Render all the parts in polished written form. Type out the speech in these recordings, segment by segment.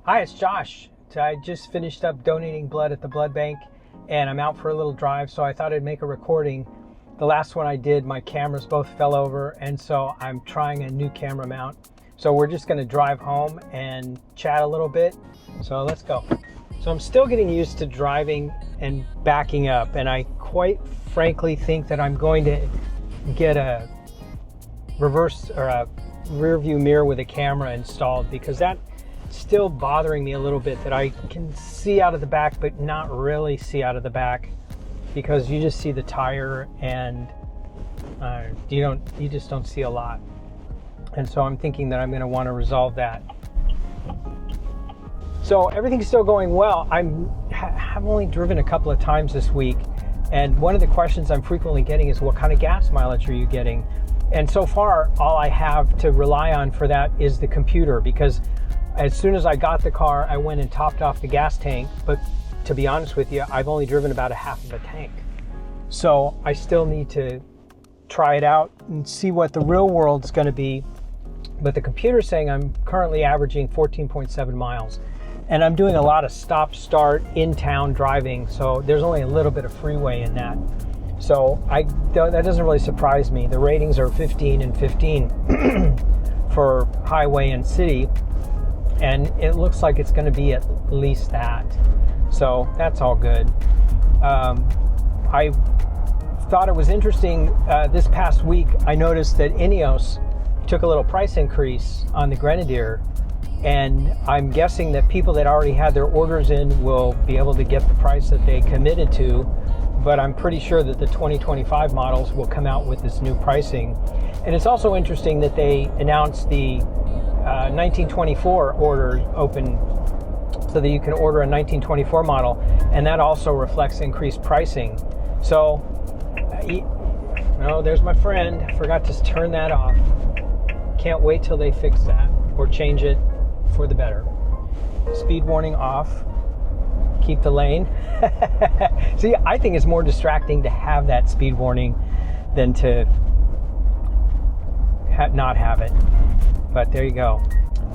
Hi, it's Josh. I just finished up donating blood at the blood bank and I'm out for a little drive, so I thought I'd make a recording. The last one I did, my cameras both fell over, and so I'm trying a new camera mount. So we're just gonna drive home and chat a little bit. So let's go. So I'm still getting used to driving and backing up, and I quite frankly think that I'm going to get a reverse or a rear view mirror with a camera installed, because that's still bothering me a little bit, that I can see out of the back but not really see out of the back, because you just see the tire and you just don't see a lot. And so I'm thinking that I'm going to want to resolve that. So everything's still going well. I've only driven a couple of times this week, and one of the questions I'm frequently getting is, what kind of gas mileage are you getting? And so far, all I have to rely on for that is the computer, because as soon as I got the car, I went and topped off the gas tank. But to be honest with you, I've only driven about a half of a tank. So I still need to try it out and see what the real world's going to be. But the computer's saying I'm currently averaging 14.7 miles. And I'm doing a lot of stop-start in-town driving, so there's only a little bit of freeway in that. So that doesn't really surprise me. The ratings are 15 and 15 for highway and city, and it looks like it's going to be at least that. So that's all good. I thought it was interesting, this past week I noticed that INEOS took a little price increase on the Grenadier, and I'm guessing that people that already had their orders in will be able to get the price that they committed to, but I'm pretty sure that the 2025 models will come out with this new pricing. And it's also interesting that they announced the 1924 orders open, so that you can order a 1924 model, and that also reflects increased pricing. So, there's my friend. I forgot to turn that off. Can't wait till they fix that or change it for the better. Speed warning off. Keep the lane. See, I think it's more distracting to have that speed warning than to not have it. But there you go.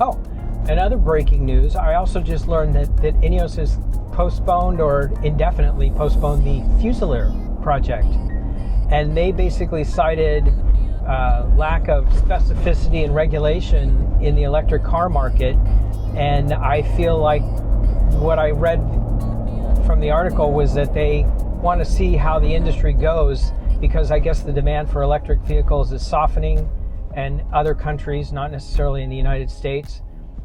Oh, and other breaking news, I also just learned that INEOS has postponed or indefinitely postponed the Fusilier project. And they basically cited lack of specificity and regulation in the electric car market. And I feel like what I read from the article was that they want to see how the industry goes, because I guess the demand for electric vehicles is softening, and other countries, not necessarily in the United States,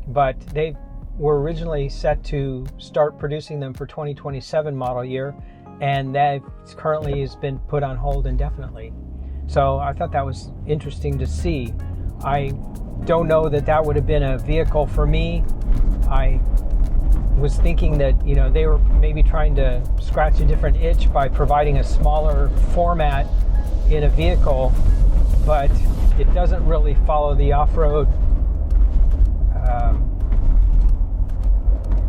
but they were originally set to start producing them for 2027 model year, and that currently has been put on hold indefinitely. So I thought that was interesting to see. I don't know that that would have been a vehicle for me. I was thinking that, they were maybe trying to scratch a different itch by providing a smaller format in a vehicle, but it doesn't really follow the off-road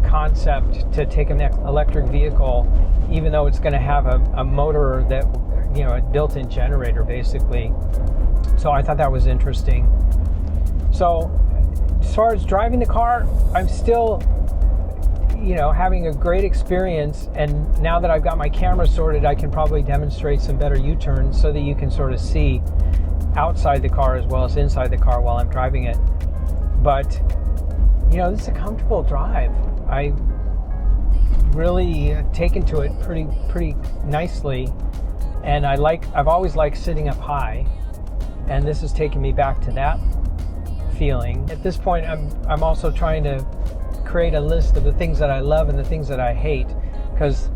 concept to take an electric vehicle, even though it's going to have a motor that, a built-in generator basically. So I thought that was interesting. So as far as driving the car, I'm still having a great experience, and now that I've got my camera sorted, I can probably demonstrate some better U-turns so that you can sort of see outside the car as well as inside the car while I'm driving it. But this is a comfortable drive. I really taken to it pretty nicely, and I've always liked sitting up high, and this is taking me back to that feeling. At this point, I'm also trying to create a list of the things that I love and the things that I hate, because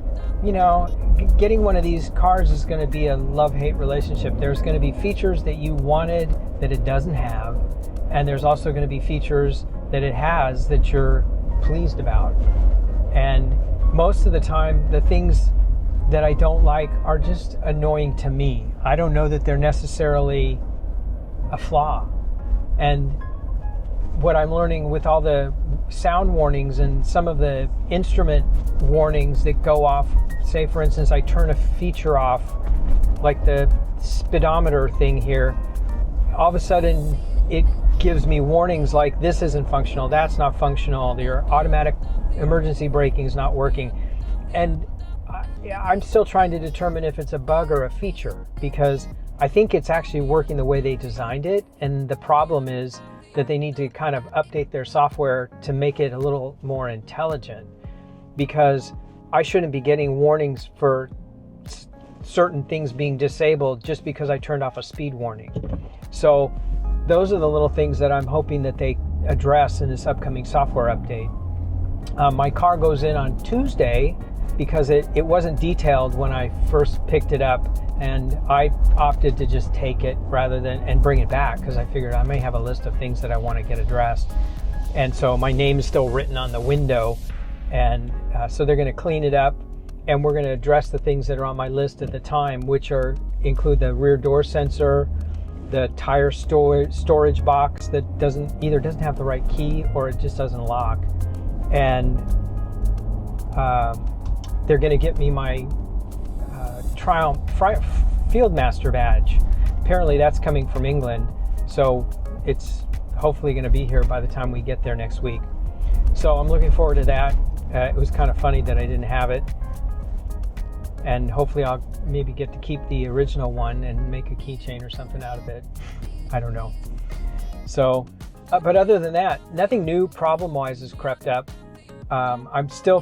getting one of these cars is going to be a love-hate relationship. There's going to be features that you wanted that it doesn't have, and there's also going to be features that it has that you're pleased about. And most of the time, the things that I don't like are just annoying to me. I don't know that they're necessarily a flaw. And what I'm learning with all the sound warnings and some of the instrument warnings that go off, say for instance I turn a feature off, like the speedometer thing here, all of a sudden it gives me warnings like this isn't functional, that's not functional, your automatic emergency braking is not working. And I'm still trying to determine if it's a bug or a feature, because I think it's actually working the way they designed it. And the problem is that they need to kind of update their software to make it a little more intelligent, because I shouldn't be getting warnings for certain things being disabled just because I turned off a speed warning. So those are the little things that I'm hoping that they address in this upcoming software update. My car goes in on Tuesday because it wasn't detailed when I first picked it up, and I opted to just take it rather than and bring it back, because I figured I may have a list of things that I want to get addressed. And so my name is still written on the window, and so they're going to clean it up, and we're going to address the things that are on my list at the time, which include the rear door sensor, the tire storage box that either doesn't have the right key or it just doesn't lock, and they're going to get me my Triumph Fieldmaster badge. Apparently that's coming from England, so it's hopefully going to be here by the time we get there next week. So I'm looking forward to that. It was kind of funny that I didn't have it, and hopefully I'll maybe get to keep the original one and make a keychain or something out of it. I don't know. So, but other than that, nothing new problem-wise has crept up. I'm still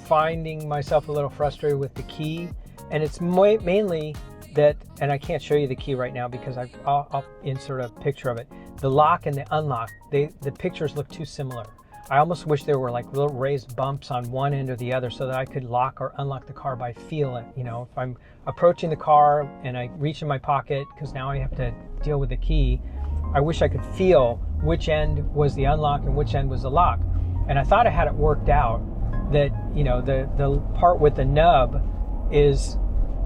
finding myself a little frustrated with the key, and it's mainly that, and I can't show you the key right now because I'll insert a picture of it. The lock and the unlock, the pictures look too similar. I almost wish there were like little raised bumps on one end or the other so that I could lock or unlock the car by feel it. You know, if I'm approaching the car and I reach in my pocket, because now I have to deal with the key, I wish I could feel which end was the unlock and which end was the lock. And I thought I had it worked out that, you know, the part with the nub is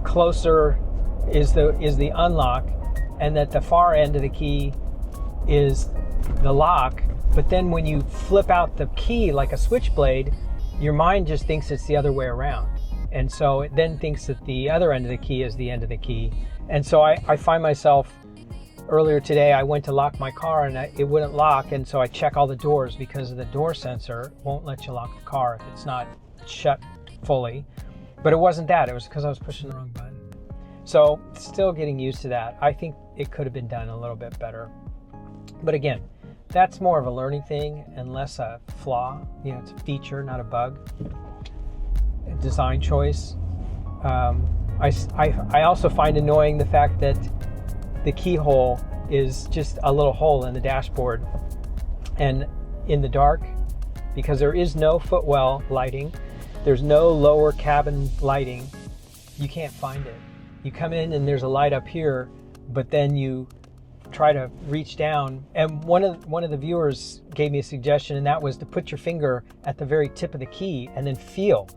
closer, is the unlock, and that the far end of the key is the lock. But then when you flip out the key like a switchblade, your mind just thinks it's the other way around. And so it then thinks that the other end of the key is the end of the key. And so I find myself, earlier today, I went to lock my car and it wouldn't lock. And so I check all the doors because of the door sensor won't let you lock the car if it's not shut fully. But it wasn't that, it was because I was pushing the wrong button. So still getting used to that. I think it could have been done a little bit better. But again, that's more of a learning thing and less a flaw. You know, it's a feature, not a bug. A design choice. I also find annoying the fact that the keyhole is just a little hole in the dashboard, and in the dark, because there is no footwell lighting, there's no lower cabin lighting, you can't find it. You come in and there's a light up here, but then you try to reach down, and one of the viewers gave me a suggestion, and that was to put your finger at the very tip of the key and then feel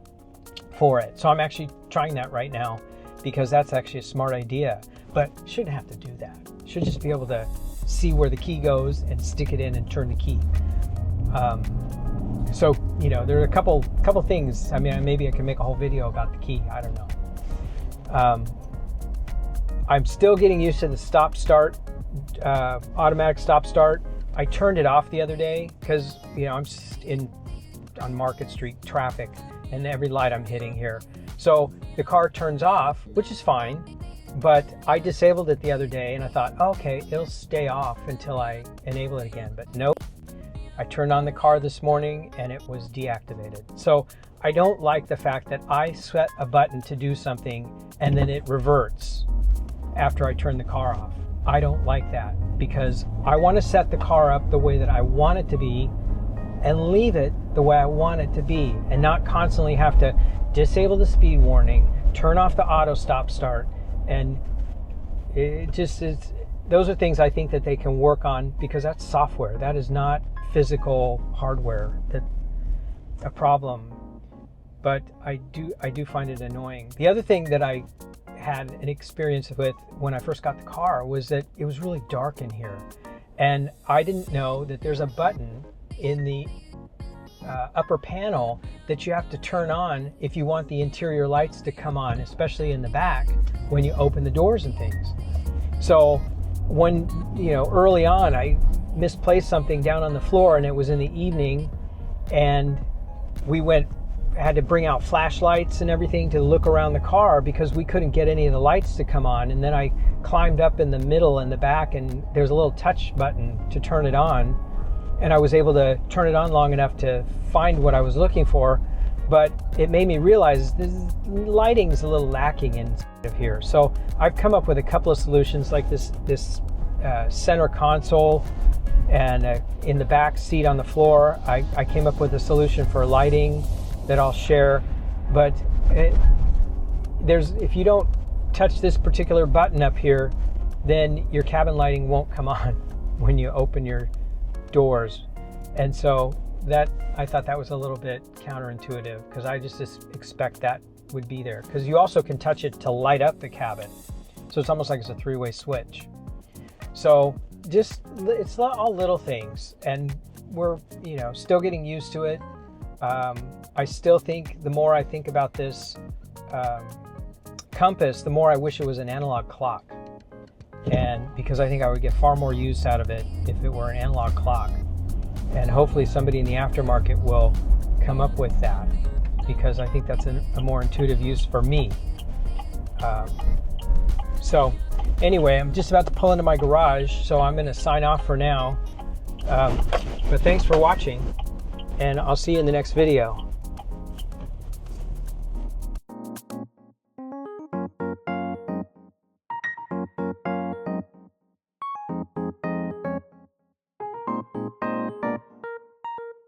for it. So I'm actually trying that right now, because that's actually a smart idea, but shouldn't have to do that. Should just be able to see where the key goes and stick it in and turn the key. So, you know, there are a couple things. I mean, maybe I can make a whole video about the key. I don't know. I'm still getting used to the stop start, automatic stop start. I turned it off the other day because, you know, I'm just on Market Street traffic and every light I'm hitting here. So the car turns off, which is fine, but I disabled it the other day and I thought, oh, okay, it'll stay off until I enable it again. But nope, I turned on the car this morning and it was deactivated. So I don't like the fact that I set a button to do something and then it reverts after I turn the car off. I don't like that, because I want to set the car up the way that I want it to be and leave it the way I want it to be, and not constantly have to disable the speed warning, turn off the auto stop start, and it just is. Those are things I think that they can work on, because that's software. That is not physical hardware. That a problem. But I do find it annoying. The other thing that I had an experience with when I first got the car was that it was really dark in here, and I didn't know that there's a button in the upper panel that you have to turn on if you want the interior lights to come on, especially in the back when you open the doors and things. So when, you know, early on I misplaced something down on the floor, and it was in the evening, and we had to bring out flashlights and everything to look around the car because we couldn't get any of the lights to come on. And then I climbed up in the middle in the back, and there's a little touch button to turn it on, and I was able to turn it on long enough to find what I was looking for. But it made me realize this lighting's a little lacking inside of here. So I've come up with a couple of solutions, like this center console, and in the back seat on the floor, I came up with a solution for lighting that I'll share. But if you don't touch this particular button up here, then your cabin lighting won't come on when you open your doors. And so I thought that was a little bit counterintuitive, because I just expect that would be there, because you also can touch it to light up the cabin. So it's almost like it's a three-way switch. So it's all little things, and we're still getting used to it. I still think the more I think about this compass, the more I wish it was an analog clock, and because I think I would get far more use out of it if it were an analog clock. And hopefully somebody in the aftermarket will come up with that, because I think that's a more intuitive use for me. So anyway, I'm just about to pull into my garage, so I'm going to sign off for now. But thanks for watching, and I'll see you in the next video.